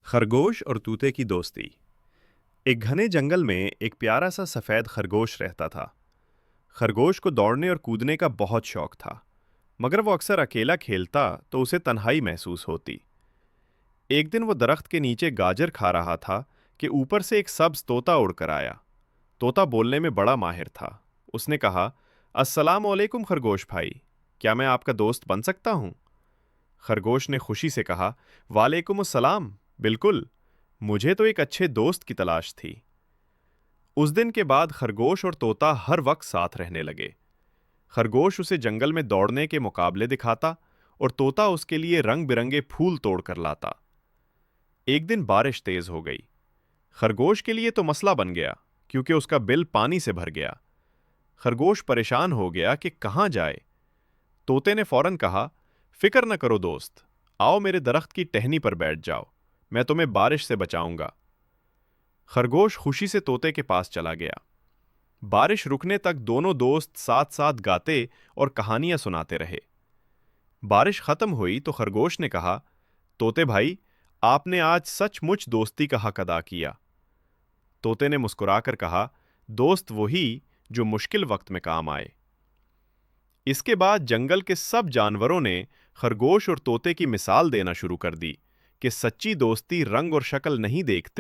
خرگوش اور طوطے کی دوستی۔ ایک گھنے جنگل میں ایک پیارا سا سفید خرگوش رہتا تھا۔ خرگوش کو دوڑنے اور کودنے کا بہت شوق تھا، مگر وہ اکثر اکیلا کھیلتا تو اسے تنہائی محسوس ہوتی۔ ایک دن وہ درخت کے نیچے گاجر کھا رہا تھا کہ اوپر سے ایک سبز طوطا اڑ کر آیا۔ طوطا بولنے میں بڑا ماہر تھا۔ اس نے کہا، السلام علیکم خرگوش بھائی، کیا میں آپ کا دوست بن سکتا ہوں؟ خرگوش نے خوشی سے کہا، وعلیکم السلام، بالکل، مجھے تو ایک اچھے دوست کی تلاش تھی۔ اس دن کے بعد خرگوش اور طوطا ہر وقت ساتھ رہنے لگے۔ خرگوش اسے جنگل میں دوڑنے کے مقابلے دکھاتا اور طوطا اس کے لیے رنگ برنگے پھول توڑ کر لاتا۔ ایک دن بارش تیز ہو گئی۔ خرگوش کے لیے تو مسئلہ بن گیا کیونکہ اس کا بل پانی سے بھر گیا۔ خرگوش پریشان ہو گیا کہ کہاں جائے۔ طوطے نے فوراً کہا، فکر نہ کرو دوست، آؤ میرے درخت کی ٹہنی پر بیٹھ جاؤ، میں تمہیں بارش سے بچاؤں گا۔ خرگوش خوشی سے طوطے کے پاس چلا گیا۔ بارش رکنے تک دونوں دوست ساتھ ساتھ گاتے اور کہانیاں سناتے رہے۔ بارش ختم ہوئی تو خرگوش نے کہا، طوطے بھائی، آپ نے آج سچ مچ دوستی کا حق ادا کیا۔ طوطے نے مسکرا کر کہا، دوست وہی جو مشکل وقت میں کام آئے۔ اس کے بعد جنگل کے سب جانوروں نے خرگوش اور طوطے کی مثال دینا شروع کر دی کہ سچی دوستی رنگ اور شکل نہیں دیکھتے۔